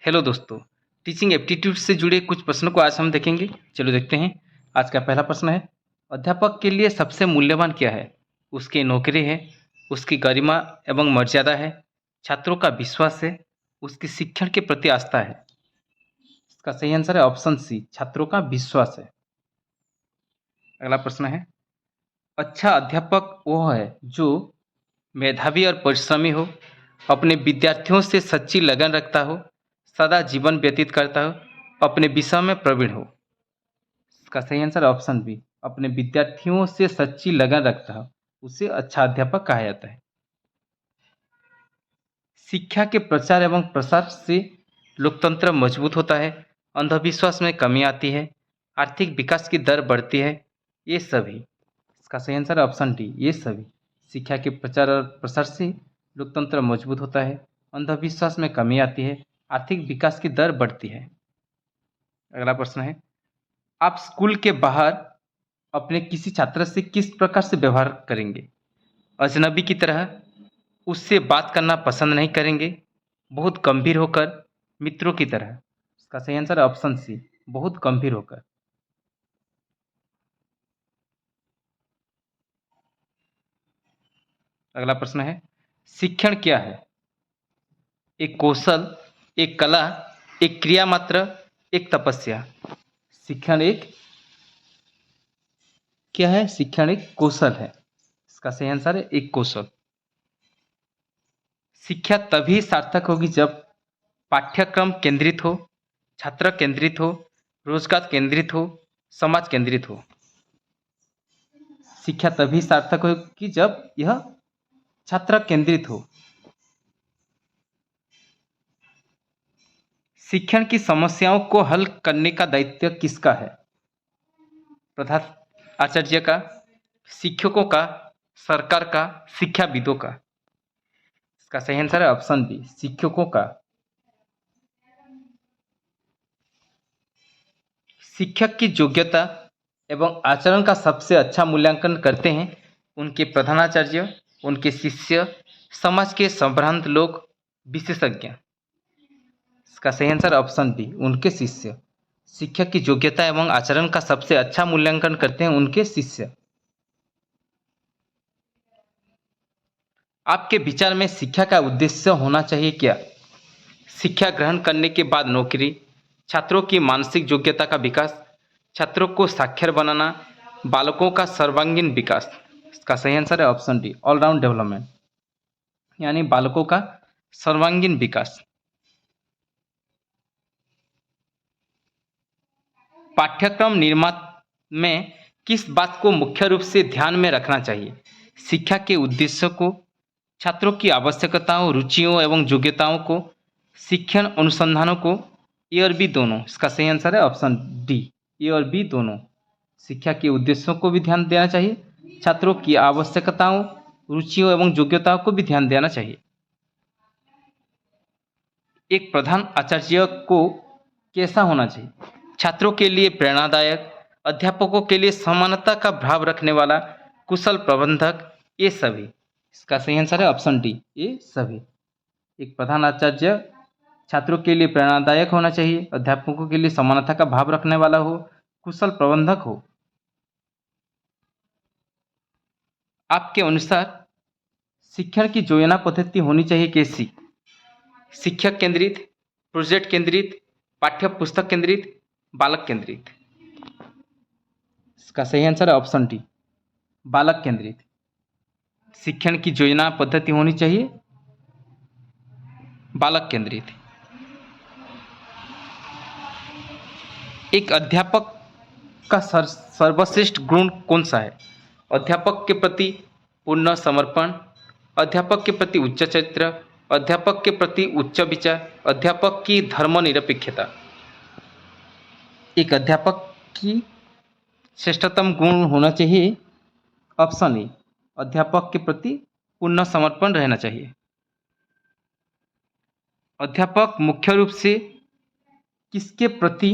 Hello दोस्तों, teaching aptitude से जुड़े कुछ प्रश्नों को आज हम देखेंगे। चलो देखते हैं। आज का पहला प्रश्न है, अध्यापक के लिए सबसे मूल्यवान क्या है? उसकी नौकरी है, उसकी गरिमा एवं मर्यादा है, छात्रों का विश्वास है, उसकी शिक्षण के प्रति आस्था है। इसका सही आंसर है ऑप्शन सी, छात्रों का विश्वास है। अगला प्रश्न है, अच्छा अध्यापक वो है जो मेधावी और परिश्रमी हो, अपने विद्यार्थियों से सच्ची लगन रखता हो, सदा जीवन व्यतीत करता हो, अपने विषय में प्रवीण हो। इसका सही आंसर ऑप्शन बी, अपने विद्यार्थियों से सच्ची लगन रखता हो, उसे अच्छा अध्यापक कहा जाता है। शिक्षा के प्रचार एवं प्रसार से लोकतंत्र मजबूत होता है, अंधविश्वास में कमी आती है, आर्थिक विकास की दर बढ़ती है। ये सभी, इसका सही आंसर है ऑप्शन डी, ये सभी। शिक्षा के प्रचार और प्रसार से लोकतंत्र मजबूत होता है, अंधविश्वास में कमी आती है, आर्थिक विकास की दर बढ़ती है। अगला प्रश्न है, आप स्कूल के बाहर अपने किसी छात्र से किस प्रकार से व्यवहार करेंगे? अजनबी की तरह, उससे बात करना पसंद नहीं करेंगे, बहुत गंभीर होकर, मित्रों की तरह। इसका सही आंसर है ऑप्शन सी, बहुत गंभीर होकर। अगला प्रश्न है, शिक्षण क्या है? एक कौशल, एक कला, एक क्रिया मात्र, एक तपस्या। शिक्षण एक क्या है? शिक्षण एक कौशल है। इसका सही आंसर है एक कौशल। शिक्षा तभी सार्थक होगी जब पाठ्यक्रम केंद्रित हो, छात्र केंद्रित हो, रोजगार केंद्रित हो, समाज केंद्रित हो। शिक्षा तभी सार्थक होगी जब यह छात्र केंद्रित हो। शिक्षण की समस्याओं को हल करने का दायित्व किसका है? प्रधान आचार्य का, शिक्षकों का, सरकार का, शिक्षाविदों का। इसका सही आंसर है ऑप्शन बी, शिक्षकों का। शिक्षक की योग्यता एवं आचरण का सबसे अच्छा मूल्यांकन करते हैं उनके प्रधानाचार्य, उनके शिष्य, समाज के संभ्रांत लोग, विशेषज्ञ। इसका सही आंसर ऑप्शन बी, उनके शिष्य। शिक्षक की योग्यता एवं आचरण का सबसे अच्छा मूल्यांकन करते हैं उनके शिष्य। आपके विचार में शिक्षा का उद्देश्य होना चाहिए क्या? शिक्षा ग्रहण करने के बाद नौकरी, छात्रों की मानसिक योग्यता का विकास, छात्रों को साक्षर बनाना, बालकों का सर्वांगीण विकास। इसका सही आंसर है ऑप्शन डी, ऑलराउंड डेवलपमेंट, यानी बालकों का सर्वांगीण विकास। पाठ्यक्रम निर्माण में किस बात को मुख्य रूप से ध्यान में रखना चाहिए? शिक्षा के उद्देश्यों को, छात्रों की आवश्यकताओं, रुचियों एवं योग्यताओं को, शिक्षण अनुसंधानों को, ए और बी दोनों। इसका सही आंसर है ऑप्शन डी, ए और बी दोनों। शिक्षा के उद्देश्यों को भी ध्यान देना चाहिए, छात्रों की आवश्यकताओं, रुचियों एवं योग्यताओं को भी ध्यान देना चाहिए। एक प्रधान आचार्य को कैसा होना चाहिए? छात्रों के लिए प्रेरणादायक, अध्यापकों के लिए समानता का भाव रखने वाला, कुशल प्रबंधक, ये सभी। इसका सही आंसर है ऑप्शन डी, ये सभी। एक प्रधान आचार्य छात्रों के लिए प्रेरणादायक होना चाहिए, अध्यापकों के लिए समानता का भाव रखने वाला हो, कुशल प्रबंधक हो। आपके अनुसार शिक्षण की योजना पद्धति होनी चाहिए कैसी? शिक्षक केंद्रित, प्रोजेक्ट केंद्रित, पाठ्य पुस्तक केंद्रित, बालक केंद्रित। इसका सही आंसर है ऑप्शन डी, बालक केंद्रित। शिक्षण की योजना पद्धति होनी चाहिए बालक केंद्रित। एक अध्यापक का सर्वश्रेष्ठ गुण कौन सा है? अध्यापक के प्रति पूर्ण समर्पण, अध्यापक के प्रति उच्च चरित्र, अध्यापक के प्रति उच्च विचार, अध्यापक की धर्मनिरपेक्षता। एक अध्यापक की श्रेष्ठतम गुण होना चाहिए ऑप्शन ए, अध्यापक के प्रति पूर्ण समर्पण रहना चाहिए। अध्यापक मुख्य रूप से किसके प्रति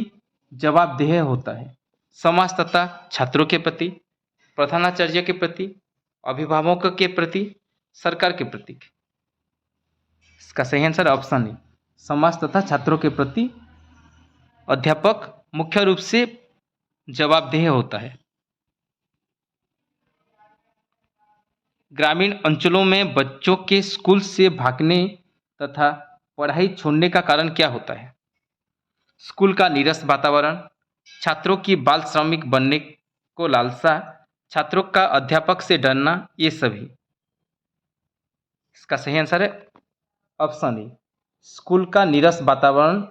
जवाबदेह होता है? समाज तथा छात्रों के प्रति, प्रधानाचार्य के प्रति, अभिभावकों के प्रति, सरकार के प्रति। इसका सही आंसर ऑप्शन है समाज तथा छात्रों के प्रति अध्यापक मुख्य रूप से जवाबदेह होता है। ग्रामीण अंचलों में बच्चों के स्कूल से भागने तथा पढ़ाई छोड़ने का कारण क्या होता है? स्कूल का नीरस वातावरण, छात्रों की बाल श्रमिक बनने को लालसा, छात्रों का अध्यापक से डरना, ये सभी। इसका सही आंसर है ऑप्शन ए। स्कूल का नीरस वातावरण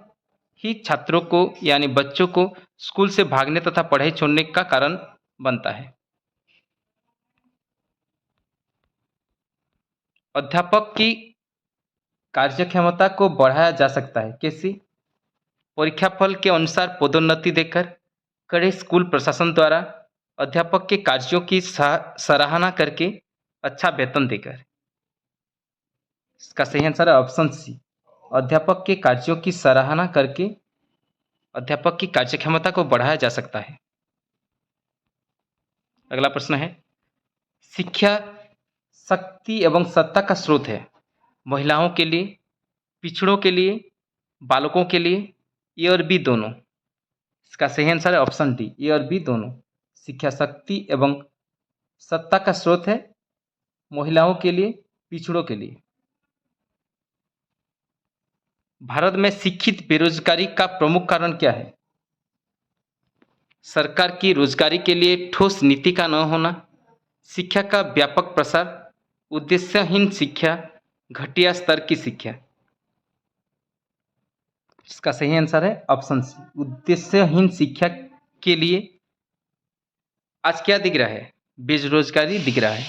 ही छात्रों को यानी बच्चों को स्कूल से भागने तथा पढ़ाई छोड़ने का कारण बनता है। अध्यापक की कार्यक्षमता को बढ़ाया जा सकता है कैसे? परीक्षाफल के अनुसार पदोन्नति देकर, कड़े स्कूल प्रशासन द्वारा, अध्यापक के कार्यों की सराहना करके, अच्छा वेतन देकर। इसका सही आंसर है ऑप्शन सी। अध्यापक के कार्यों की सराहना करके अध्यापक की कार्यक्षमता को बढ़ाया जा सकता है। अगला प्रश्न है, शिक्षा शक्ति एवं सत्ता का स्रोत है। महिलाओं के लिए, पिछड़ों के लिए, बालकों के लिए, ए और बी दोनों। इसका सही आंसर है ऑप्शन डी, ए और बी दोनों। शिक्षा शक्ति एवं सत्ता का स्रोत है महिलाओं के लिए, पिछड़ों के लिए। भारत में शिक्षित बेरोजगारी का प्रमुख कारण क्या है? सरकार की रोजगारी के लिए ठोस नीति का न होना, शिक्षा का व्यापक प्रसार, उद्देश्यहीन शिक्षा, घटिया स्तर की शिक्षा। इसका सही आंसर है ऑप्शन सी, उद्देश्यहीन शिक्षा के लिए आज क्या दिख रहा है? बेरोजगारी दिख रहा है।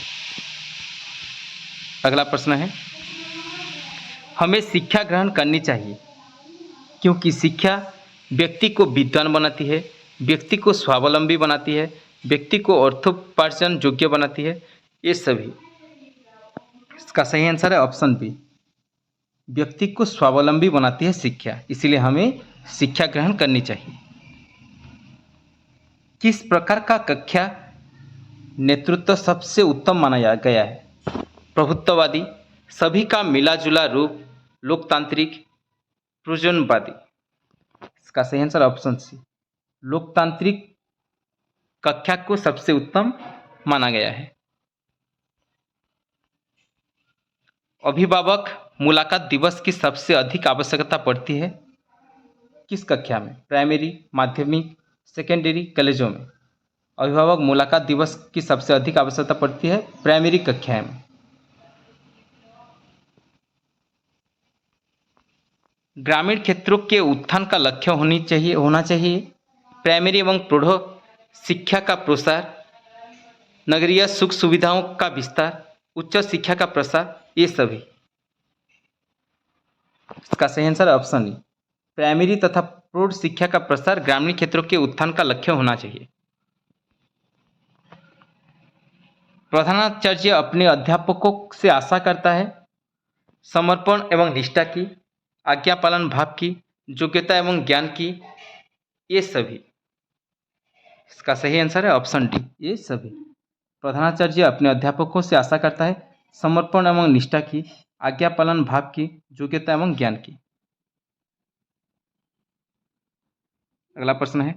अगला प्रश्न है, हमें शिक्षा ग्रहण करनी चाहिए क्योंकि शिक्षा व्यक्ति को विद्वान बनाती है, व्यक्ति को स्वावलंबी बनाती है, व्यक्ति को अर्थोपार्जन योग्य बनाती है, ये सभी। इसका सही आंसर है ऑप्शन बी, व्यक्ति को स्वावलंबी बनाती है शिक्षा, इसलिए हमें शिक्षा ग्रहण करनी चाहिए। किस प्रकार का कक्षा नेतृत्व सबसे उत्तम माना गया है? प्रभुत्ववादी, सभी का मिला जुला रूप, लोकतांत्रिक, प्रयोजनवादी। इसका सही आंसर ऑप्शन सी, लोकतांत्रिक कक्षा को सबसे उत्तम माना गया है। अभिभावक मुलाकात दिवस की सबसे अधिक आवश्यकता पड़ती है किस कक्षा में? प्राइमरी, माध्यमिक, सेकेंडरी, कॉलेजों में। अभिभावक मुलाकात दिवस की सबसे अधिक आवश्यकता पड़ती है प्राइमरी कक्षाएं में। ग्रामीण क्षेत्रों के उत्थान का लक्ष्य होना चाहिए प्राइमरी एवं प्रौढ़ शिक्षा का प्रसार, नगरीय सुख सुविधाओं का विस्तार, उच्च शिक्षा का प्रसार, ये सभी। इसका सही आंसर ऑप्शन ई, प्राइमरी तथा प्रौढ़ शिक्षा का प्रसार ग्रामीण क्षेत्रों के उत्थान का लक्ष्य होना चाहिए। प्रधानाचार्य अपने अध्यापकों से आशा करता है समर्पण एवं निष्ठा की, आज्ञा पालन भाव की, योग्यता एवं ज्ञान की, ये सभी। इसका सही आंसर है ऑप्शन डी, ये सभी। प्रधानाचार्य अपने अध्यापकों से आशा करता है समर्पण एवं निष्ठा की, आज्ञा पालन भाव की, योग्यता एवं ज्ञान की। अगला प्रश्न है,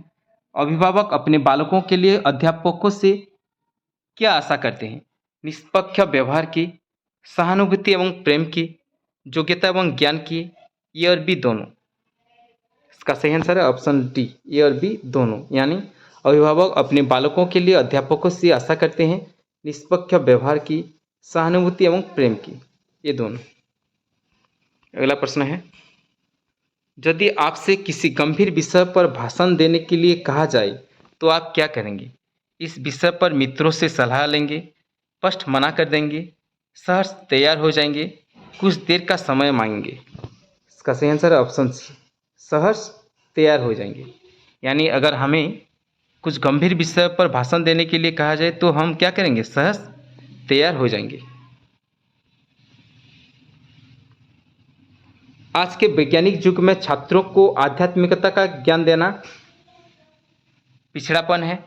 अभिभावक अपने बालकों के लिए अध्यापकों से क्या आशा करते हैं? निष्पक्ष व्यवहार की, सहानुभूति एवं प्रेम की, योग्यता एवं ज्ञान की, ए और बी दोनों। इसका सही आंसर है ऑप्शन डी, ए और बी दोनों। यानी अभिभावक अपने बालकों के लिए अध्यापकों से आशा करते हैं निष्पक्ष व्यवहार की, सहानुभूति एवं प्रेम की, ये दोनों। अगला प्रश्न है, यदि आपसे किसी गंभीर विषय पर भाषण देने के लिए कहा जाए तो आप क्या करेंगे? इस विषय पर मित्रों से सलाह लेंगे, स्पष्ट मना कर देंगे, सहर्ष तैयार हो जाएंगे, कुछ देर का समय मांगेंगे। इसका सही आंसर है ऑप्शन सी, सहर्ष तैयार हो जाएंगे। यानी अगर हमें कुछ गंभीर विषय पर भाषण देने के लिए कहा जाए तो हम क्या करेंगे? सहर्ष तैयार हो जाएंगे। आज के वैज्ञानिक युग में छात्रों को आध्यात्मिकता का ज्ञान देना पिछड़ापन है,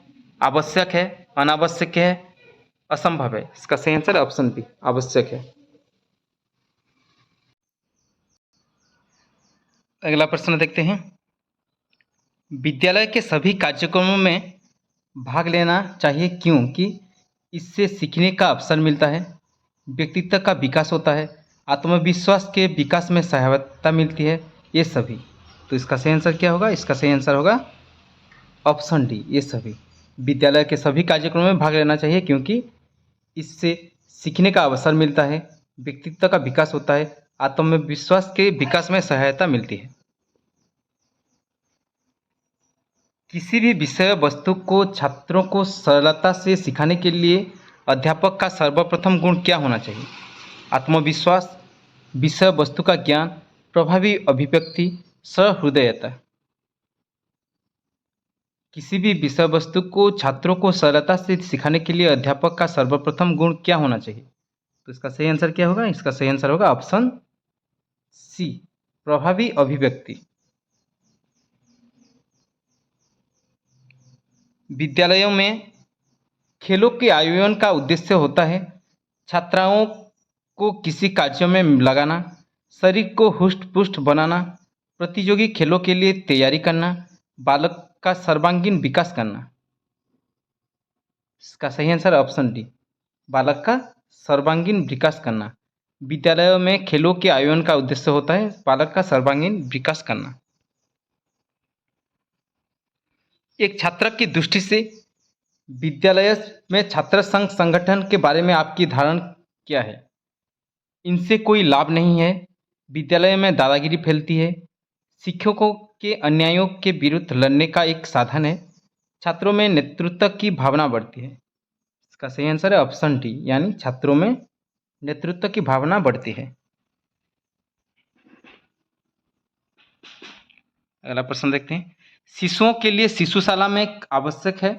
आवश्यक है, अनावश्यक है, असंभव है। इसका सही आंसर ऑप्शन बी, आवश्यक है। अगला प्रश्न देखते हैं। विद्यालय के सभी कार्यक्रमों में भाग लेना चाहिए क्योंकि इससे सीखने का अवसर मिलता है, व्यक्तित्व का विकास होता है, आत्मविश्वास के विकास में सहायता मिलती है, ये सभी। तो इसका सही आंसर क्या होगा? इसका सही आंसर होगा ऑप्शन डी, ये सभी। विद्यालय के सभी कार्यक्रमों में भाग लेना चाहिए क्योंकि इससे सीखने का अवसर मिलता है, व्यक्तित्व का विकास होता है, आत्मविश्वास के विकास में सहायता मिलती है। किसी भी विषय वस्तु को छात्रों को सरलता से सिखाने के लिए अध्यापक का सर्वप्रथम गुण क्या होना चाहिए? आत्मविश्वास, विषय वस्तु का ज्ञान, प्रभावी अभिव्यक्ति, सहृदयता। किसी भी विषय वस्तु को छात्रों को सरलता से सिखाने के लिए अध्यापक का सर्वप्रथम गुण क्या होना चाहिए? तो इसका सही आंसर क्या होगा? इसका सही आंसर होगा ऑप्शन सी, प्रभावी अभिव्यक्ति। विद्यालयों में खेलों के आयोजन का उद्देश्य होता है छात्राओं को किसी कार्य में लगाना, शरीर को हुष्ट पुष्ट बनाना, प्रतियोगी खेलों के लिए तैयारी करना, बालक का सर्वांगीण विकास करना। इसका सही आंसर ऑप्शन डी, बालक का सर्वांगीण विकास करना। विद्यालयों में खेलों के आयोजन का उद्देश्य होता है बालक का सर्वांगीण विकास करना। एक छात्र की दृष्टि से विद्यालय में छात्र संघ संगठन के बारे में आपकी धारणा क्या है? इनसे कोई लाभ नहीं है, विद्यालय में दादागिरी फैलती है, शिक्षकों के अन्यायों के विरुद्ध लड़ने का एक साधन है, छात्रों में नेतृत्व की भावना बढ़ती है। इसका सही आंसर है ऑप्शन डी, यानी छात्रों में नेतृत्व की भावना बढ़ती है। अगला प्रश्न देखते हैं। शिशुओं के लिए शिशुशाला में आवश्यक है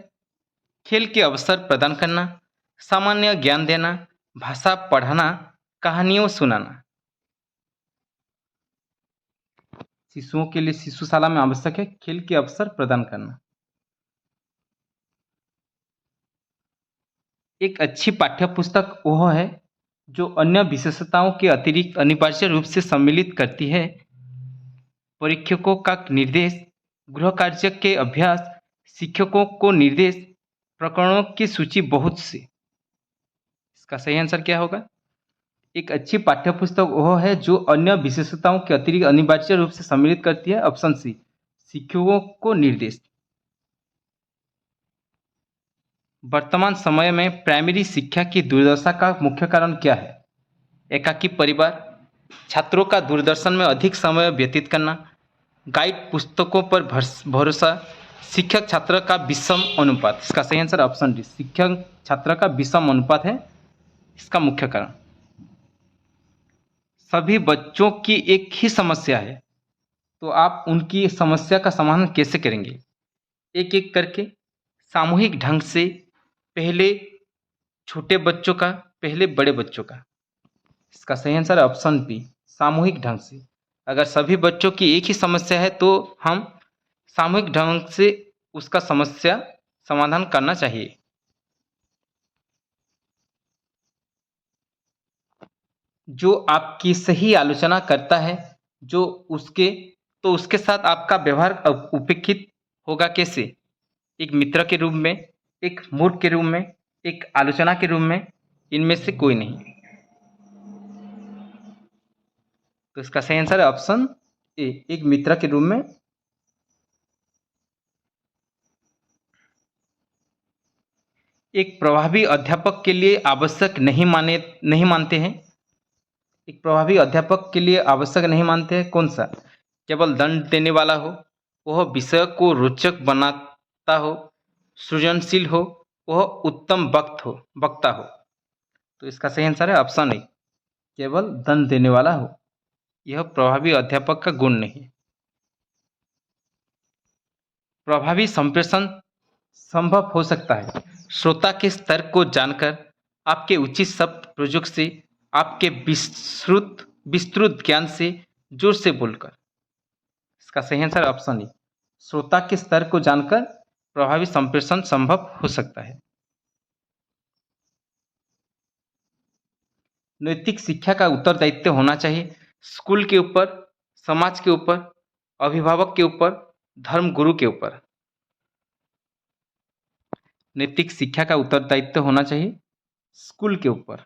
खेल के अवसर प्रदान करना, सामान्य ज्ञान देना, भाषा पढ़ाना, कहानियों सुनाना। शिशुओं के लिए शिशुशाला में आवश्यक है खेल के अवसर प्रदान करना। एक अच्छी पाठ्य पुस्तक वह है जो अन्य विशेषताओं के अतिरिक्त अनिवार्य रूप से सम्मिलित करती है परीक्षकों का निर्देश, गृह कार्य के अभ्यास, शिक्षकों को निर्देश, प्रकरणों की सूची, बहुत से। इसका सही आंसर क्या होगा? एक अच्छी पाठ्यपुस्तक वह है जो अन्य विशेषताओं के अतिरिक्त अनिवार्य रूप से सम्मिलित करती है, ऑप्शन सी, शिक्षकों को निर्देश। वर्तमान समय में प्राइमरी शिक्षा की दुर्दशा का मुख्य कारण क्या है? एकाकी परिवार, छात्रों का दूरदर्शन में अधिक समय व्यतीत करना, गाइड पुस्तकों पर भरोसा, शिक्षक छात्र का विषम अनुपात। इसका सही आंसर ऑप्शन डी, शिक्षक छात्र का विषम अनुपात है इसका मुख्य कारण। सभी बच्चों की एक ही समस्या है तो आप उनकी समस्या का समाधान कैसे करेंगे? एक एक करके, सामूहिक ढंग से, पहले छोटे बच्चों का, पहले बड़े बच्चों का। इसका सही आंसर है ऑप्शन बी, सामूहिक ढंग से। अगर सभी बच्चों की एक ही समस्या है तो हम सामूहिक ढंग से उसका समस्या समाधान करना चाहिए। जो आपकी सही आलोचना करता है जो उसके साथ आपका व्यवहार उपेक्षित होगा कैसे? एक मित्र के रूप में, एक मूर्ख के रूप में, एक आलोचना के रूप में, इनमें से कोई नहीं। तो इसका सही आंसर है ऑप्शन ए, एक मित्र के रूप में। एक प्रभावी अध्यापक के लिए आवश्यक नहीं मानते हैं। एक प्रभावी अध्यापक के लिए आवश्यक नहीं मानते हैं कौन सा? केवल दंड देने वाला हो, वह विषय को रोचक बनाता हो, सृजनशील हो, वह उत्तम वक्ता हो। तो इसका सही आंसर है ऑप्शन ए, केवल दंड देने वाला हो। यह प्रभावी अध्यापक का गुण नहीं। प्रभावी संप्रेषण संभव हो सकता है श्रोता के स्तर को जानकर, आपके उचित शब्द प्रयोग से, आपके विस्तृत ज्ञान से, जोर से बोलकर। इसका सही आंसर ऑप्शन ए, श्रोता के स्तर को जानकर प्रभावी संप्रेषण संभव हो सकता है। नैतिक शिक्षा का उत्तरदायित्व होना चाहिए स्कूल के ऊपर, समाज के ऊपर, अभिभावक के ऊपर, धर्म गुरु के ऊपर। नैतिक शिक्षा का उत्तरदायित्व होना चाहिए स्कूल के ऊपर।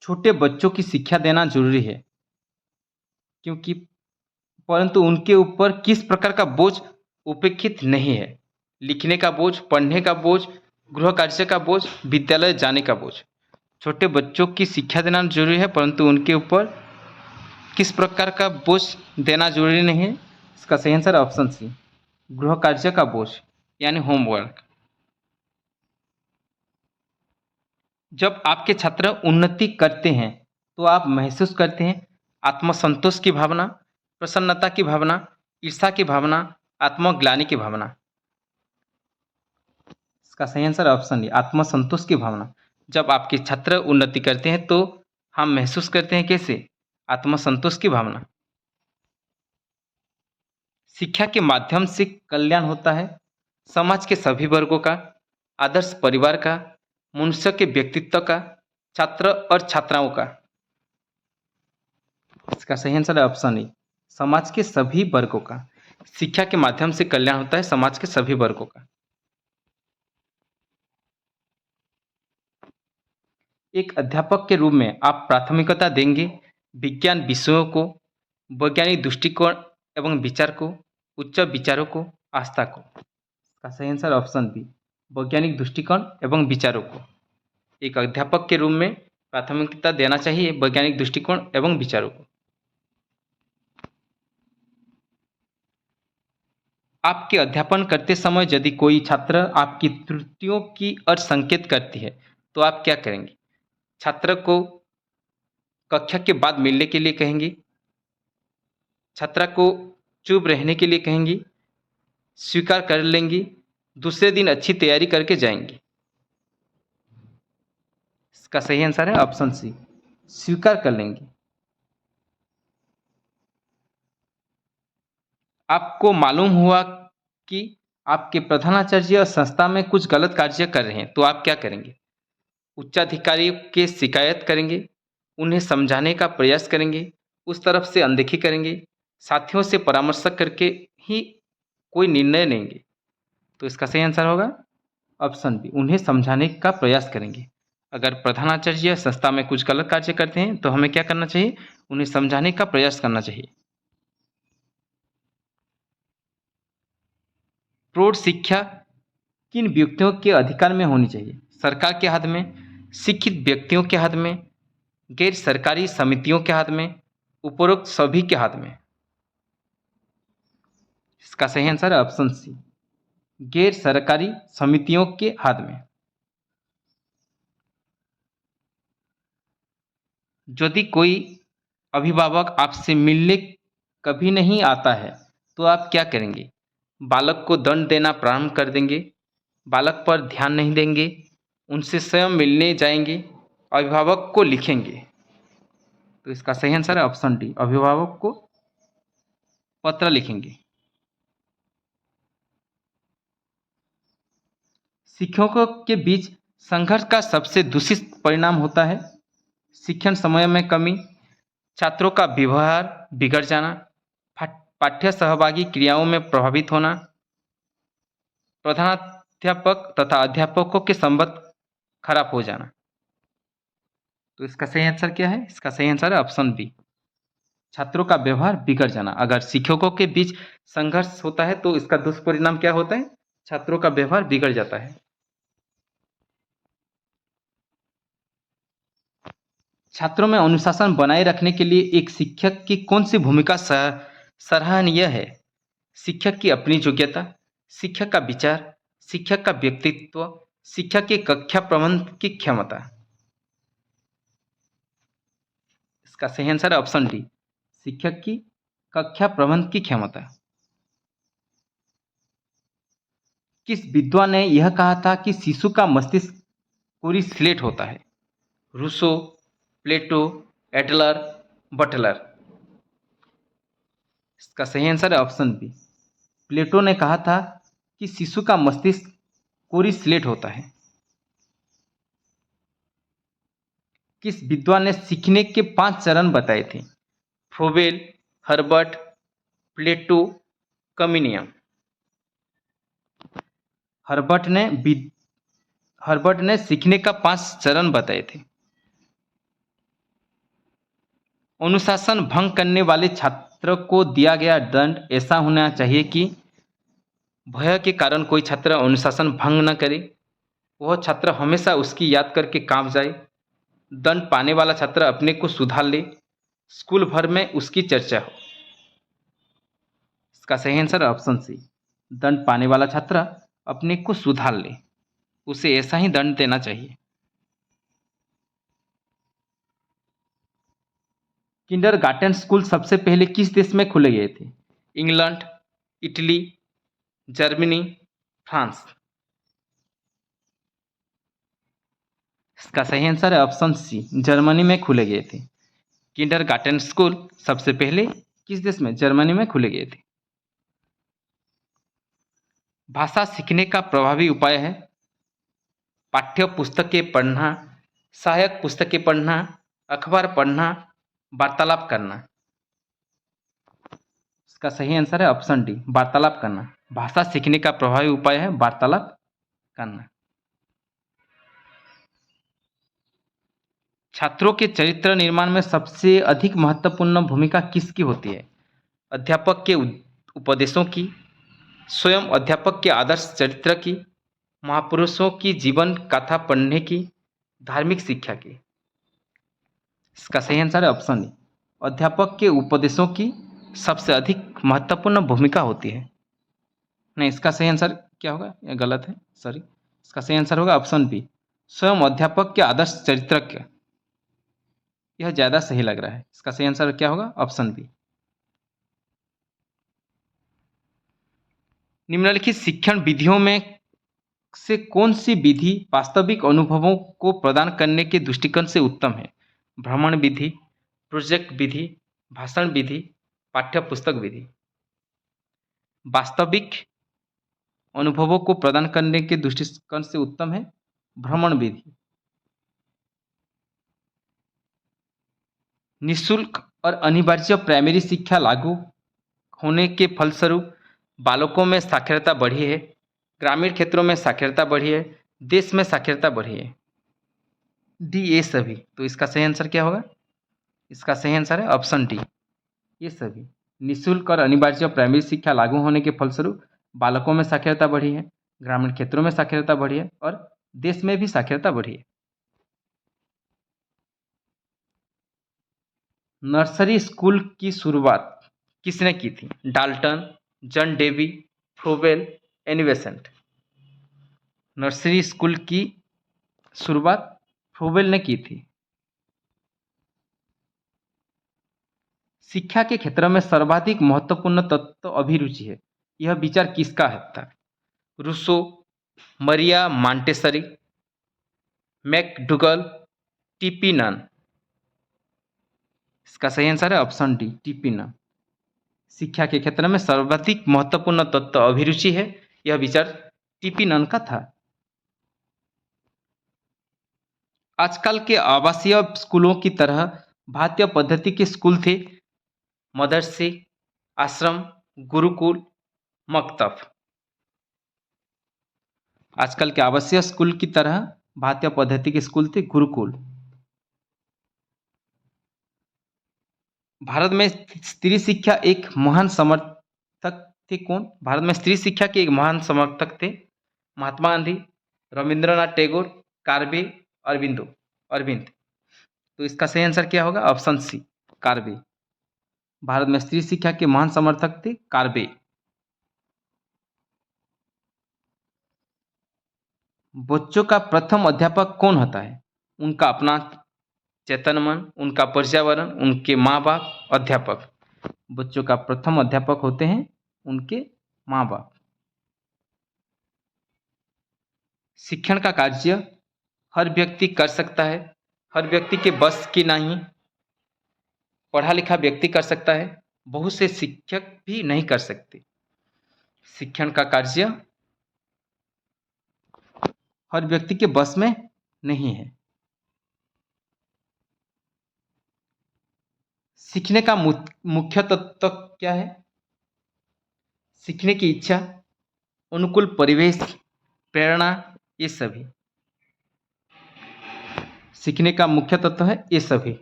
छोटे बच्चों की शिक्षा देना जरूरी है, क्योंकि परंतु उनके ऊपर किस प्रकार का बोझ उपेक्षित नहीं है। लिखने का बोझ, पढ़ने का बोझ, गृह कार्य का बोझ, विद्यालय जाने का बोझ। छोटे बच्चों की शिक्षा देना जरूरी है, परंतु उनके ऊपर किस प्रकार का बोझ देना जरूरी नहीं है। इसका सही आंसर ऑप्शन सी, गृह कार्य का बोझ यानी होमवर्क। जब आपके छात्र उन्नति करते हैं तो आप महसूस करते हैं आत्मसंतोष की भावना, प्रसन्नता की भावना, ईर्ष्या की भावना, आत्मग्लानि की भावना। इसका सही आंसर ऑप्शन डी, आत्मसंतोष की भावना। जब आपके छात्र उन्नति करते हैं तो हम महसूस करते हैं कैसे, आत्मसंतोष की भावना। शिक्षा के माध्यम से कल्याण होता है समाज के सभी वर्गों का, आदर्श परिवार का, मनुष्य के व्यक्तित्व का, छात्र और छात्राओं का। इसका सही आंसर है ऑप्शन ए, समाज के सभी वर्गों का। शिक्षा के माध्यम से कल्याण होता है समाज के सभी वर्गों का। एक अध्यापक के रूप में आप प्राथमिकता देंगे विज्ञान विषयों को, वैज्ञानिक दृष्टिकोण एवं विचार को, उच्च विचारों को, आस्था को। इसका सही आंसर ऑप्शन बी, वैज्ञानिक दृष्टिकोण एवं विचारों को। एक अध्यापक के रूप में प्राथमिकता देना चाहिए वैज्ञानिक दृष्टिकोण एवं विचारों को। आपके अध्यापन करते समय यदि कोई छात्र आपकी त्रुटियों की ओर संकेत करती है तो आप क्या करेंगे। छात्र को कक्षा के बाद मिलने के लिए कहेंगे, छात्रा को चुप रहने के लिए कहेंगी, स्वीकार कर लेंगी, दूसरे दिन अच्छी तैयारी करके जाएंगी। इसका सही आंसर है ऑप्शन सी, स्वीकार कर लेंगी। आपको मालूम हुआ कि आपके प्रधानाचार्य संस्था में कुछ गलत कार्य कर रहे हैं तो आप क्या करेंगे। उच्चाधिकारी के शिकायत करेंगे, उन्हें समझाने का प्रयास करेंगे, उस तरफ से अनदेखी करेंगे, साथियों से परामर्श करके ही कोई निर्णय लेंगे। तो इसका सही आंसर होगा ऑप्शन बी, उन्हें समझाने का प्रयास करेंगे। अगर प्रधानाचार्य संस्था में कुछ गलत कार्य करते हैं तो हमें क्या करना चाहिए, उन्हें समझाने का प्रयास करना चाहिए। प्रौढ़ शिक्षा किन व्यक्तियों के अधिकार में होनी चाहिए। सरकार के हाथ में, शिक्षित व्यक्तियों के हाथ में, गैर सरकारी समितियों के हाथ में, उपरोक्त सभी के हाथ में। इसका सही आंसर है ऑप्शन सी, गैर सरकारी समितियों के हाथ में। यदि कोई अभिभावक आपसे मिलने कभी नहीं आता है तो आप क्या करेंगे। बालक को दंड देना प्रारंभ कर देंगे, बालक पर ध्यान नहीं देंगे, उनसे स्वयं मिलने जाएंगे, अभिभावक को लिखेंगे। तो इसका सही आंसर है ऑप्शन डी, अभिभावक को पत्र लिखेंगे। शिक्षकों के बीच संघर्ष का सबसे दूषित परिणाम होता है शिक्षण समय में कमी, छात्रों का व्यवहार बिगड़ जाना, पाठ्य सहभागी क्रियाओं में प्रभावित होना, प्रधानाध्यापक तथा अध्यापकों के संबंध खराब हो जाना। तो इसका सही आंसर क्या है, इसका सही आंसर है ऑप्शन बी, छात्रों का व्यवहार बिगड़ जाना। अगर शिक्षकों के बीच संघर्ष होता है तो इसका दुष्परिणाम क्या होता है, छात्रों का व्यवहार बिगड़ जाता है। छात्रों में अनुशासन बनाए रखने के लिए एक शिक्षक की कौन सी भूमिका सराहनीय है। शिक्षक की अपनी योग्यता, शिक्षक का विचार, शिक्षक का व्यक्तित्व, शिक्षक की कक्षा प्रबंधन की क्षमता। इसका सही आंसर है ऑप्शन डी, शिक्षक की कक्षा प्रबंधन की क्षमता। किस विद्वान ने यह कहा था कि शिशु का मस्तिष्क पूरी स्लेट होता है। रूसो, प्लेटो, एडलर, बटलर। इसका सही आंसर है ऑप्शन बी, प्लेटो ने कहा था कि शिशु का मस्तिष्क कोरी स्लेट होता है। किस विद्वान ने सीखने के 5 चरण बताए थे? फ्रोबेल, हर्बर्ट, प्लेटो, कमिनियम। हर्बर्ट ने हर्बर्ट ने सीखने का 5 चरण बताए थे। अनुशासन भंग करने वाले छात्र को दिया गया दंड ऐसा होना चाहिए कि भय के कारण कोई छात्र अनुशासन भंग न करे, वह छात्र हमेशा उसकी याद करके कांप जाए, दंड पाने वाला छात्र अपने को सुधार ले, स्कूल भर में उसकी चर्चा हो। इसका सही आंसर ऑप्शन सी, दंड पाने वाला छात्र अपने को सुधार ले, उसे ऐसा ही दंड देना चाहिए। किंडरगार्टन स्कूल सबसे पहले किस देश में खोले गए थे? England, Italy, Germany, France. इसका सही आंसर है ऑप्शन सी, जर्मनी में खोले गए थे। किंडरगार्टन स्कूल सबसे पहले किस देश में? जर्मनी में खोले गए थे। भाषा सीखने का प्रभावी उपाय है पाठ्य पुस्तकें पढ़ना, सहायक पुस्तकें पढ़ना, अखबार पढ़ना, वार्तालाप करना। इसका सही आंसर है ऑप्शन डी, वार्तालाप करना। भाषा सीखने का प्रभावी उपाय है वार्तालाप करना। छात्रों के चरित्र निर्माण में सबसे अधिक महत्वपूर्ण भूमिका किसकी होती है? अध्यापक के उपदेशों की, स्वयं अध्यापक के आदर्श चरित्र की, महापुरुषों की जीवन कथा पढ़ने की, धार्मिक शिक्षा की। इसका सही आंसर है ऑप्शन डी, अध्यापक के उपदेशों की सबसे अधिक महत्वपूर्ण भूमिका होती है। नहीं, इसका सही आंसर क्या होगा? यह गलत है, सॉरी। इसका सही आंसर होगा ऑप्शन बी, स्वयं अध्यापक के आदर्श चरित्र। यह ज्यादा सही लग रहा है। इसका सही आंसर क्या होगा? Option B. निम्नलिखित शिक्षण विधियों में से कौन सी विधि वास्तविक अनुभवों को प्रदान करने के दृष्टिकोण से उत्तम है? भ्रमण विधि, प्रोजेक्ट विधि, भाषण विधि, पाठ्य पुस्तक विधि। वास्तविक अनुभवों को प्रदान करने के दृष्टिकोण से उत्तम है भ्रमण विधि। निःशुल्क और अनिवार्य प्राइमरी शिक्षा लागू होने के फलस्वरूप बालकों में साक्षरता बढ़ी है, ग्रामीण क्षेत्रों में साक्षरता बढ़ी है, देश में साक्षरता बढ़ी है। डी, ये सभी। तो इसका सही आंसर क्या होगा? इसका सही आंसर है ऑप्शन डी, ये सभी। निःशुल्क और अनिवार्य प्राइमरी शिक्षा लागू होने के फलस्वरूप बालकों में साक्षरता बढ़ी है, ग्रामीण क्षेत्रों में साक्षरता बढ़ी है और देश में भी साक्षरता बढ़ी है। नर्सरी स्कूल की शुरुआत किसने की थी? Dalton, John Dewey, Froebel, Annie Besant. Nursery school की शुरुआत फ्रोबेल ने की थी। शिक्षा के क्षेत्र में सर्वाधिक महत्वपूर्ण तत्व अभिरुचि है, यह विचार किसका था? रूसो, मरिया मॉन्टेसरी, मैकडुगल, टीपी नन। इसका सही आंसर है ऑप्शन डी, टीपी नन। शिक्षा के क्षेत्र में सर्वाधिक महत्वपूर्ण तत्व अभिरुचि है, यह विचार टीपी नन का था। आजकल के आवासीय स्कूलों की तरह भारतीय पद्धति के स्कूल थे, मदरसे, आश्रम, गुरुकुल, मकतब। आजकल के आवासीय स्कूल की तरह भारतीय पद्धति के स्कूल थे, गुरुकुल। भारत में स्त्री शिक्षा एक महान समर्थक थे कौन? भारत में स्त्री शिक्षा के एक महान समर्थक थे महात्मा गांधी, रविंद्रनाथ टैगोर, कार्बे, अरविंद। तो इसका सही आंसर क्या होगा? Option C, कार्बे। भारत में स्त्री शिक्षा के महान समर्थक थे कार्बे। बच्चों का प्रथम अध्यापक कौन होता है? उनका अपना चेतन मन, उनका पर्यावरण, उनके माँ बाप, अध्यापक। बच्चों का प्रथम अध्यापक होते हैं उनके माँ बाप। शिक्षण का कार्य हर व्यक्ति कर सकता है, हर व्यक्ति के बस की नहीं। पढ़ा लिखा व्यक्ति कर सकता है, बहुत से शिक्षक भी नहीं कर सकते। शिक्षण का कार्य हर व्यक्ति के बस में नहीं है। सीखने का मुख्य तत्व क्या है? सीखने की इच्छा, अनुकूल परिवेश, प्रेरणा, ये सभी। सीखने का मुख्य तत्व है ये सभी।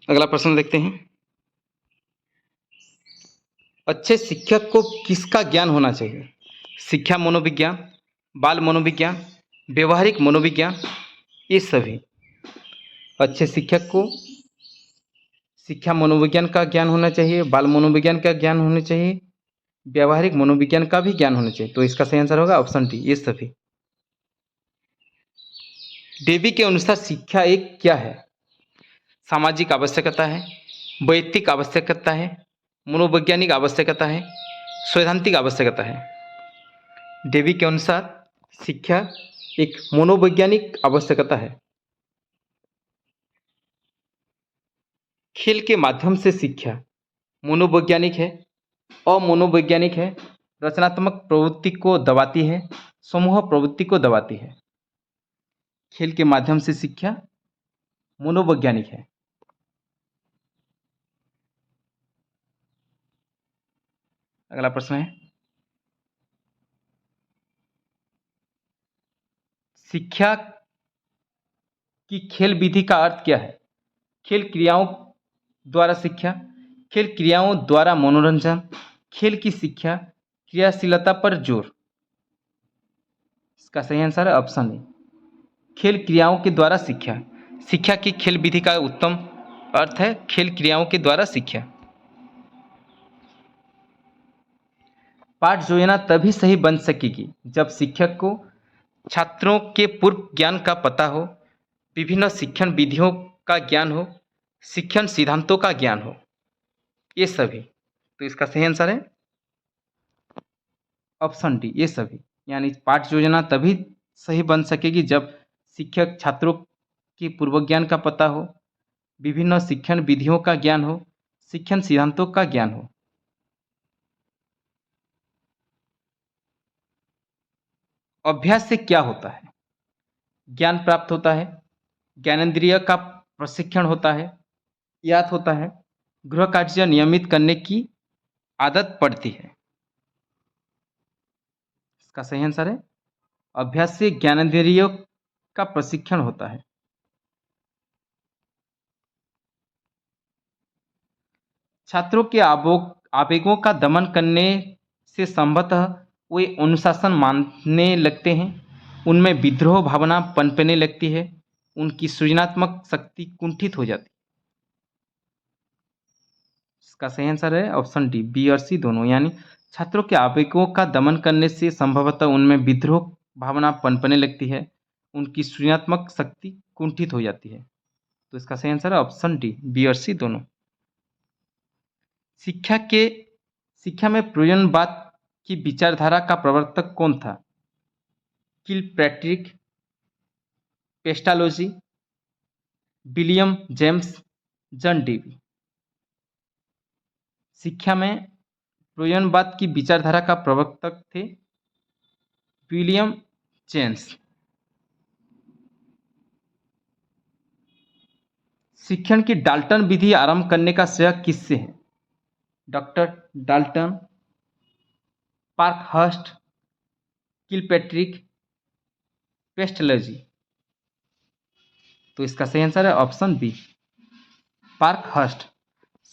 अगला प्रश्न देखते हैं। अच्छे शिक्षक को किसका ज्ञान होना चाहिए? शिक्षा मनोविज्ञान, बाल मनोविज्ञान, व्यवहारिक मनोविज्ञान, ये सभी। अच्छे शिक्षक को शिक्षा मनोविज्ञान का ज्ञान होना चाहिए, बाल मनोविज्ञान का ज्ञान होना चाहिए, व्यवहारिक मनोविज्ञान का भी ज्ञान होना चाहिए। तो इसका सही आंसर होगा ऑप्शन डी, ये सभी। डेवी के अनुसार शिक्षा एक क्या है? सामाजिक आवश्यकता है, वैयक्तिक आवश्यकता है, मनोवैज्ञानिक आवश्यकता है, सैद्धांतिक आवश्यकता है। डेवी के अनुसार शिक्षा एक मनोवैज्ञानिक आवश्यकता है। खेल के माध्यम से शिक्षा मनोवैज्ञानिक है, अमनोवैज्ञानिक है, रचनात्मक प्रवृत्ति को दबाती है, समूह प्रवृत्ति को दबाती है। खेल के माध्यम से शिक्षा मनोवैज्ञानिक है। अगला प्रश्न है, शिक्षा की खेल विधि का अर्थ क्या है? खेल क्रियाओं द्वारा शिक्षा, खेल क्रियाओं द्वारा मनोरंजन, खेल की शिक्षा, क्रियाशीलता पर जोर। इसका सही आंसर है ऑप्शन ए, खेल क्रियाओं के द्वारा शिक्षा। शिक्षा की खेल विधि का उत्तम अर्थ है खेल क्रियाओं के द्वारा शिक्षा। पाठ योजना तभी सही बन सकेगी जब शिक्षक को छात्रों के पूर्व ज्ञान का पता हो, विभिन्न शिक्षण विधियों का ज्ञान हो, शिक्षण सिद्धांतों का ज्ञान हो, ये सभी। तो इसका सही आंसर है ऑप्शन डी, ये सभी। यानी पाठ योजना तभी सही बन सकेगी जब शिक्षक छात्रों के पूर्व ज्ञान का पता हो, विभिन्न शिक्षण विधियों का ज्ञान हो, शिक्षण सिद्धांतों का ज्ञान हो। अभ्यास से क्या होता है? ज्ञान प्राप्त होता है, ज्ञानेंद्रिय का प्रशिक्षण होता है, याद होता है, गृह कार्य नियमित करने की आदत पड़ती है। इसका सही आंसर है अभ्यास से ज्ञानेंद्रियों का प्रशिक्षण होता है। छात्रों के आवेगों का दमन करने से संभवतः वे अनुशासन मानने लगते हैं, उनमें विद्रोह भावना पनपने लगती है, उनकी सृजनात्मक शक्ति कुंठित हो जाती है। इसका सही आंसर है ऑप्शन डी, बी और सी दोनों। यानी छात्रों के आवेगों का दमन करने से संभवतः उनमें विद्रोह भावना पनपने लगती है, उनकी सृजनात्मक शक्ति कुंठित हो जाती है। तो इसका सही आंसर है ऑप्शन डी, बी और सी दोनों। शिक्षा में प्रयोजनवाद की विचारधारा का प्रवर्तक कौन था? Kilpatrick, Pestalozzi, William James, John Dewey. शिक्षा में प्रयोजनवाद की विचारधारा का प्रवर्तक थे विलियम जेम्स। शिक्षण की डाल्टन विधि आरंभ करने का श्रेय किससे है? Doctor Dalton, Parkhurst, Kilpatrick, Pestalozzi. तो इसका सही आंसर है ऑप्शन बी, पार्कहर्स्ट।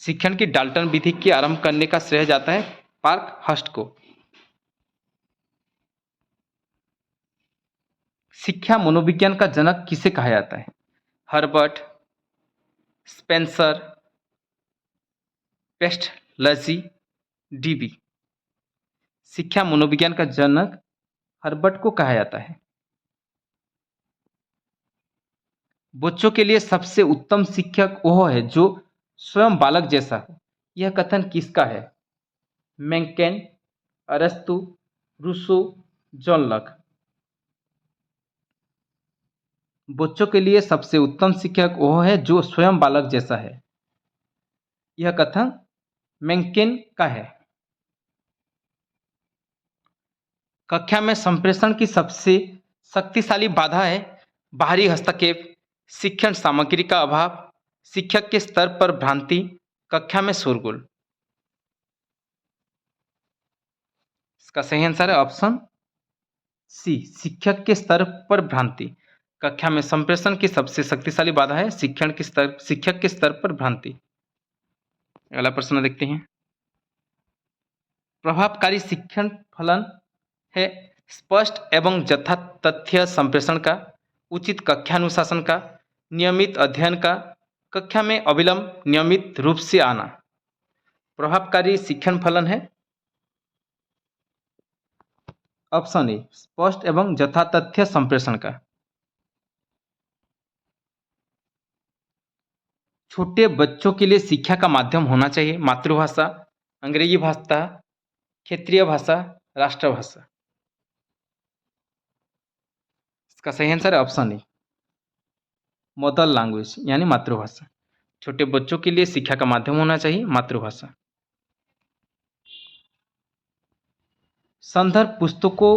शिक्षण की डाल्टन विधि के आरंभ करने का श्रेय जाता है पार्कहर्स्ट को। शिक्षा मनोविज्ञान का जनक किसे कहा जाता है? Herbert, Spencer, Pestalozzi, Dewey. शिक्षा मनोविज्ञान का जनक हर्बर्ट को कहा जाता है। बच्चों के लिए सबसे उत्तम शिक्षक वह है जो स्वयं बालक जैसा हो। यह कथन किसका है? मैंकेन, अरस्तु, रूसो, जॉन लॉक। बच्चों के लिए सबसे उत्तम शिक्षक वह है जो स्वयं बालक जैसा है। यह कथन मैंकेन का है। कक्षा में संप्रेषण की सबसे शक्तिशाली बाधा है बाहरी हस्तक्षेप, शिक्षण सामग्री का अभाव, शिक्षक के स्तर पर भ्रांति, कक्षा में शोरगुल। इसका सही आंसर है ऑप्शन सी, शिक्षक के स्तर पर भ्रांति। कक्षा में संप्रेषण की सबसे शक्तिशाली बाधा है शिक्षक के स्तर पर भ्रांति। अगला प्रश्न देखते हैं। प्रभावकारी शिक्षण फलन है स्पष्ट एवं यथार्थ तथ्य संप्रेषण का, उचित कक्षानुशासन का, नियमित अध्ययन का, कक्षा में अविलंब नियमित रूप से आना। प्रभावकारी शिक्षण फलन है ऑप्शन ए, स्पष्ट एवं यथातथ्य संप्रेषण का। छोटे बच्चों के लिए शिक्षा का माध्यम होना चाहिए मातृभाषा, अंग्रेजी भाषा, क्षेत्रीय भाषा, राष्ट्रभाषा। इसका सही आंसर है ऑप्शन ए, मदर लैंग्वेज यानी मातृभाषा। छोटे बच्चों के लिए शिक्षा का माध्यम होना चाहिए मातृभाषा। संदर्भ पुस्तकों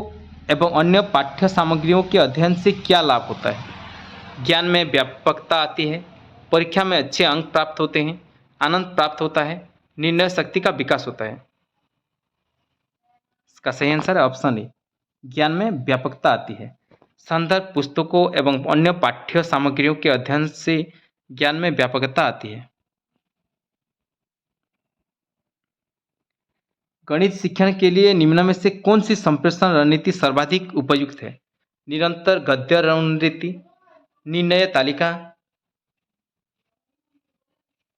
एवं अन्य पाठ्य सामग्रियों के अध्ययन से क्या लाभ होता है? ज्ञान में व्यापकता आती है, परीक्षा में अच्छे अंक प्राप्त होते हैं, आनंद प्राप्त होता है, निर्णय शक्ति का विकास होता है। इसका सही आंसर है ऑप्शन ए, ज्ञान में व्यापकता आती है। संदर्भ पुस्तकों एवं अन्य पाठ्य सामग्रियों के अध्ययन से ज्ञान में व्यापकता आती है। गणित शिक्षण के लिए निम्न में से कौन सी संप्रेषण रणनीति सर्वाधिक उपयुक्त है? निरंतर गद्य रणनीति, निर्णय तालिका,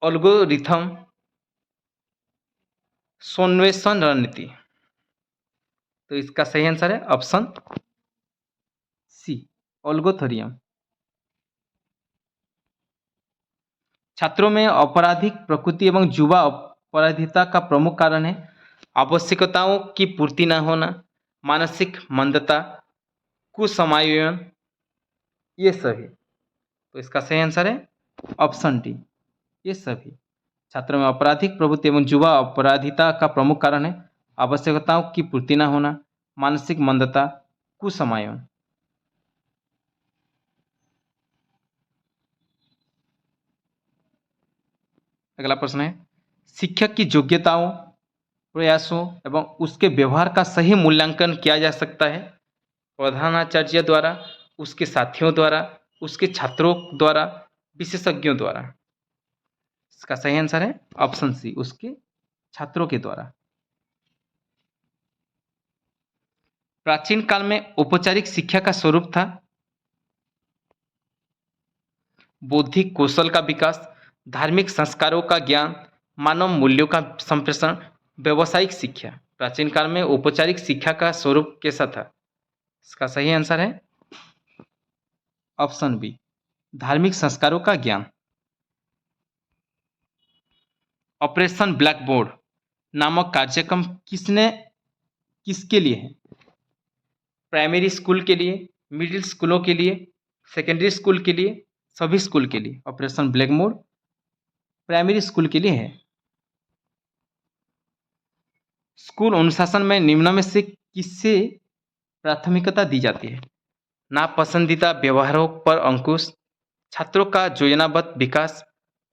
एल्गोरिथम, सोन्वेषण रणनीति। तो इसका सही आंसर है ऑप्शन सी, एल्गोरिथम। छात्रों में आपराधिक प्रकृति एवं युवा अपराधिता का प्रमुख कारण है आवश्यकताओं की पूर्ति न होना, मानसिक मंदता, कुसमायोजन, ये सभी। तो इसका सही आंसर है ऑप्शन डी, ये सभी। छात्रों में आपराधिक प्रवृत्ति एवं युवा अपराधिता का प्रमुख कारण है आवश्यकताओं की पूर्ति न होना, मानसिक मंदता, कुसमायोजन। अगला प्रश्न है, शिक्षक की योग्यताओं, प्रयासों एवं उसके व्यवहार का सही मूल्यांकन किया जा सकता है प्रधानाचार्य द्वारा, उसके साथियों द्वारा, उसके छात्रों द्वारा, विशेषज्ञों द्वारा। इसका सही आंसर है ऑप्शन सी, उसके छात्रों के द्वारा। प्राचीन काल में औपचारिक शिक्षा का स्वरूप था बौद्धिक कौशल का विकास, धार्मिक संस्कारों का ज्ञान, मानव मूल्यों का संप्रेषण, व्यावसायिक शिक्षा। प्राचीन काल में औपचारिक शिक्षा का स्वरूप कैसा था? इसका सही आंसर है ऑप्शन बी, धार्मिक संस्कारों का ज्ञान। ऑपरेशन ब्लैक बोर्ड नामक कार्यक्रम किसके लिए है? प्राइमरी स्कूल के लिए, मिडिल स्कूलों के लिए, सेकेंडरी स्कूल के लिए, सभी स्कूल के लिए। Operation black board primary school के लिए है। स्कूल अनुशासन में निम्न में से किससे प्राथमिकता दी जाती है? नापसंदीदा व्यवहारों पर अंकुश, छात्रों का योजनाबद्ध विकास,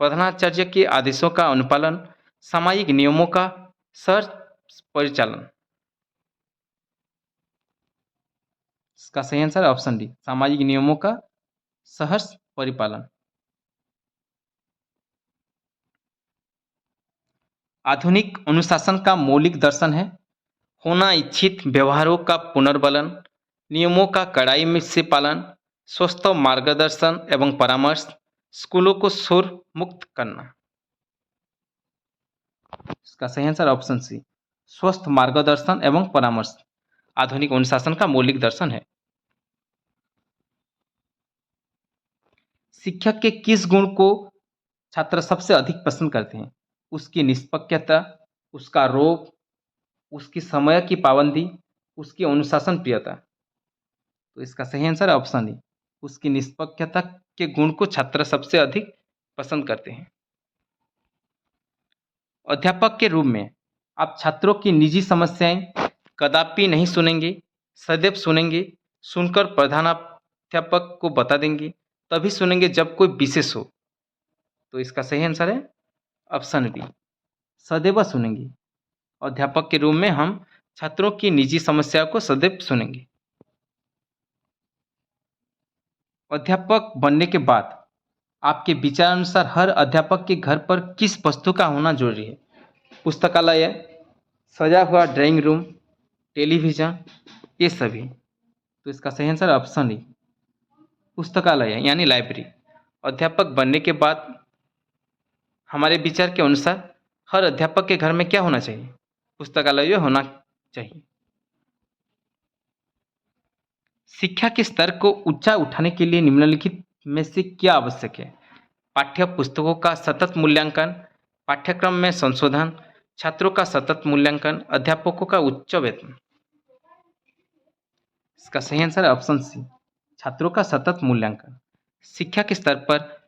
प्रधानाचार्य के आदेशों का अनुपालन, सामाजिक नियमों का सहज परिचालन। इसका सही आंसर ऑप्शन डी, सामाजिक नियमों का सहज परिपालन। आधुनिक अनुशासन का मौलिक दर्शन है होना इच्छित व्यवहारों का पुनर्बलन, नियमों का कड़ाई में से पालन, स्वस्थ मार्गदर्शन एवं परामर्श, स्कूलों को शोर मुक्त करना। इसका सही आंसर ऑप्शन सी, स्वस्थ मार्गदर्शन एवं परामर्श आधुनिक अनुशासन का मौलिक दर्शन है। शिक्षक के किस गुण को छात्र सबसे अधिक पसंद करते हैं? उसकी निष्पक्षता, उसका रोब, उसकी समय की पाबंदी, उसकी अनुशासन प्रियता। तो इसका सही आंसर है ऑप्शन डी, उसकी निष्पक्षता के गुण को छात्र सबसे अधिक पसंद करते हैं। अध्यापक के रूप में आप छात्रों की निजी समस्याएं कदापि नहीं सुनेंगे, सदैव सुनेंगे, सुनकर प्रधानाध्यापक को बता देंगे, तभी सुनेंगे जब कोई विशेष हो। तो इसका सही आंसर है ऑप्शन बी, सदैव सुनेंगे। अध्यापक के रूप में हम छात्रों की निजी समस्याओं को सदैव सुनेंगे। अध्यापक बनने के बाद आपके विचार अनुसार हर अध्यापक के घर पर किस वस्तु का होना जरूरी है? पुस्तकालय, सजा हुआ ड्राइंग रूम, टेलीविजन, ये सभी। तो इसका सही आंसर ऑप्शन डी, पुस्तकालय यानी लाइब्रेरी। अध्यापक बनने के बाद हमारे विचार के अनुसार हर अध्यापक के घर में क्या होना चाहिए? पुस्तकालय होना चाहिए। शिक्षा के स्तर को ऊंचा उठाने के लिए निम्नलिखित में से क्या आवश्यक है? पाठ्य पुस्तकों का सतत मूल्यांकन, पाठ्यक्रम में संशोधन, छात्रों का सतत मूल्यांकन, अध्यापकों का उच्च वेतन। इसका सही आंसर है ऑप्शन सी, छात्रों का सतत मूल्यांकन। शिक्षा के स्तर पर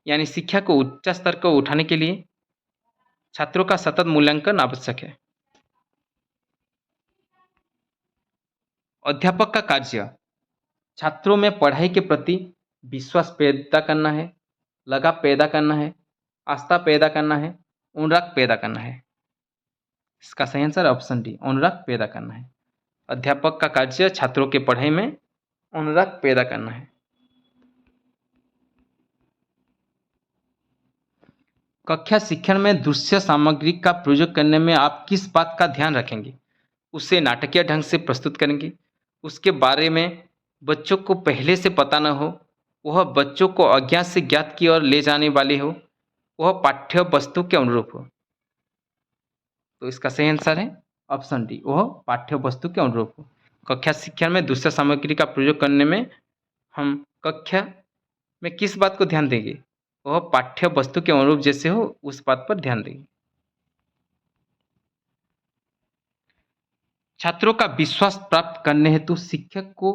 यानी शिक्षा को उच्च स्तर को उठाने के लिए छात्रों का सतत मूल्यांकन आवश्यक है। अध्यापक का कार्य छात्रों में पढ़ाई के प्रति विश्वास पैदा करना है, लगाव पैदा करना है, आस्था पैदा करना है, अनुराग पैदा करना है। इसका सही आंसर ऑप्शन डी, अनुराग पैदा करना है। अध्यापक का कार्य छात्रों के पढ़ाई में अनुराग पैदा करना है। कक्षा शिक्षण में दृश्य सामग्री का प्रयोग करने में आप किस बात का ध्यान रखेंगे? उसे नाटकीय ढंग से प्रस्तुत करेंगे, उसके बारे में बच्चों को पहले से पता न हो, वह बच्चों को अज्ञात से ज्ञात की ओर ले जाने वाली हो, वह पाठ्य वस्तु के अनुरूप हो। तो इसका सही आंसर है ऑप्शन डी, वह पाठ्य वस्तु के अनुरूप हो। कक्षा शिक्षण में दूसरे सामग्री का प्रयोग करने में हम कक्षा में किस बात को ध्यान देंगे? वह पाठ्य वस्तु के अनुरूप जैसे हो उस बात पर ध्यान देंगे। छात्रों का विश्वास प्राप्त करने हेतु शिक्षक को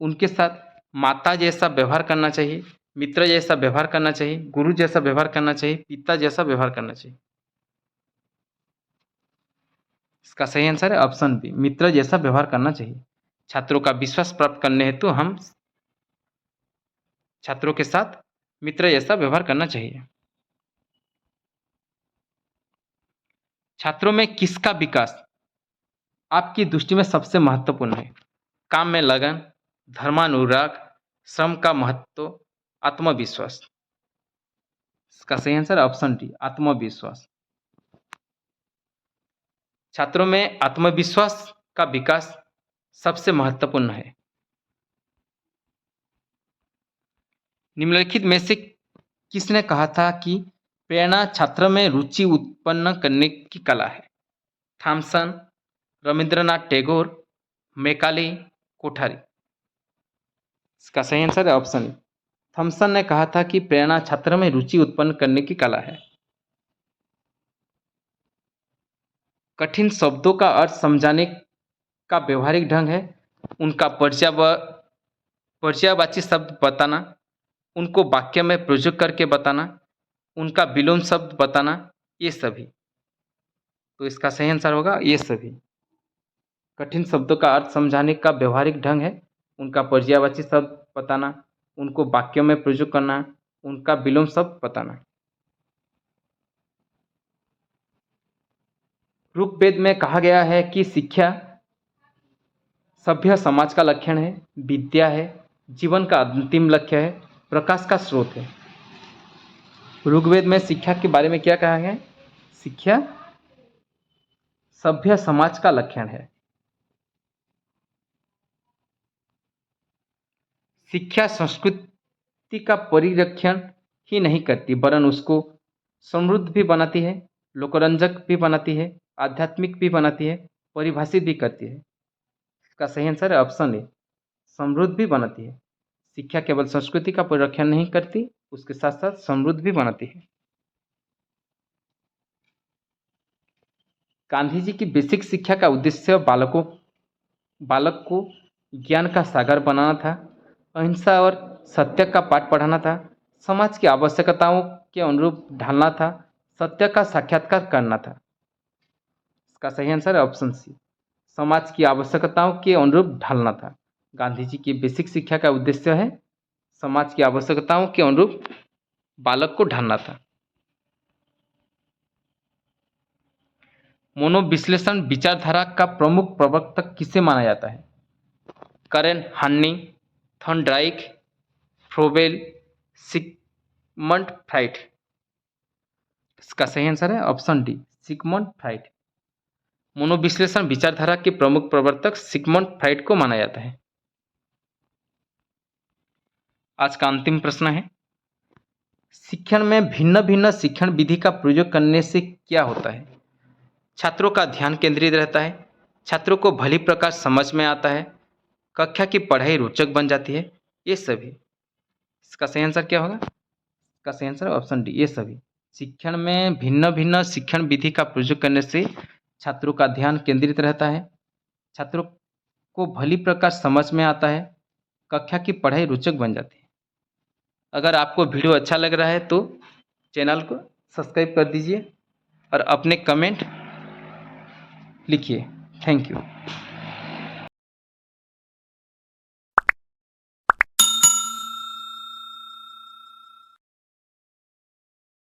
उनके साथ माता जैसा व्यवहार करना चाहिए, मित्र जैसा व्यवहार करना चाहिए, गुरु जैसा व्यवहार करना चाहिए, पिता जैसा व्यवहार करना चाहिए। इसका सही आंसर है ऑप्शन बी, मित्र जैसा व्यवहार करना चाहिए। छात्रों का विश्वास प्राप्त करने हेतु हम छात्रों के साथ मित्र जैसा व्यवहार करना चाहिए। छात्रों में किसका विकास आपकी दृष्टि में सबसे महत्वपूर्ण है? काम में लगन, धर्मानुराग, श्रम का महत्व, आत्मविश्वास। इसका सही आंसर ऑप्शन डी, आत्मविश्वास। छात्रों में आत्मविश्वास का विकास सबसे महत्वपूर्ण है। निम्नलिखित में से किसने कहा था कि प्रेरणा छात्र में रुचि उत्पन्न करने की कला है? Thomson, Rabindranath Tagore, Macaulay, Kothari. इसका सही आंसर है ऑप्शन ए, थॉमसन ने कहा था कि प्रेरणा छात्र में रुचि उत्पन्न करने की कला है। कठिन शब्दों का अर्थ समझाने का व्यवहारिक ढंग है उनका पर्यायवाची शब्द बताना, उनको वाक्य में प्रयोग करके बताना, उनका विलोम शब्द बताना, ये सभी। तो इसका सही आंसर होगा ये सभी। कठिन शब्दों का अर्थ समझाने का व्यवहारिक ढंग है उनका पर्यायवाची शब्द बताना, उनको वाक्यों में प्रयोग करना, उनका विलोम शब्द बताना। ऋग्वेद में कहा गया है कि शिक्षा सभ्य समाज का लक्षण है, विद्या है, जीवन का अंतिम लक्ष्य है, प्रकाश का स्रोत है। ऋग्वेद में शिक्षा के बारे में क्या कहा है? शिक्षा सभ्य समाज का लक्षण है। शिक्षा संस्कृति का परिरक्षण ही नहीं करती वरन उसको समृद्ध भी बनाती है, लोकरंजक भी बनाती है, आध्यात्मिक भी बनाती है, परिभाषित भी करती है। इसका सही आंसर है ऑप्शन ए, समृद्ध भी बनाती है। शिक्षा केवल संस्कृति का परिरक्षण नहीं करती, उसके साथ साथ समृद्ध भी बनाती है। गांधी जी की बेसिक शिक्षा का उद्देश्य बालक को ज्ञान का सागर बनाना था, अहिंसा और सत्य का पाठ पढ़ाना था, समाज की आवश्यकताओं के अनुरूप ढालना था, सत्य का साक्षात्कार करना था। इसका सही आंसर है ऑप्शन सी, समाज की आवश्यकताओं के अनुरूप ढालना था। गांधी जी की बेसिक शिक्षा का उद्देश्य है समाज की आवश्यकताओं के अनुरूप बालक को ढालना था। मनोविश्लेषण विचारधारा का प्रमुख प्रवर्तक किसे माना जाता है? करेन हान्नी, थॉर्नडाइक, फ्रोबेल, सिगमंड फ्राइड। इसका सही आंसर है ऑप्शन डी, सिगमंड फ्राइड। मनोविश्लेषण विचारधारा के प्रमुख प्रवर्तक सिगमंड फ्राइड को माना जाता है। आज का अंतिम प्रश्न है, शिक्षण में भिन्न भिन्न शिक्षण विधि का प्रयोग करने से क्या होता है? छात्रों का ध्यान केंद्रित रहता है, छात्रों को भली प्रकार समझ में आता है, कक्षा की पढ़ाई रोचक बन जाती है, ये सभी। इसका सही आंसर क्या होगा? इसका सही आंसर ऑप्शन डी, ये सभी। शिक्षण में भिन्न भिन्न शिक्षण विधि का प्रयोग करने से छात्रों का ध्यान केंद्रित रहता है, छात्रों को भली प्रकार समझ में आता है, कक्षा की पढ़ाई रोचक बन जाती है। अगर आपको वीडियो अच्छा लग रहा है तो चैनल को सब्सक्राइब कर दीजिए और अपने कमेंट लिखिए। Thank you.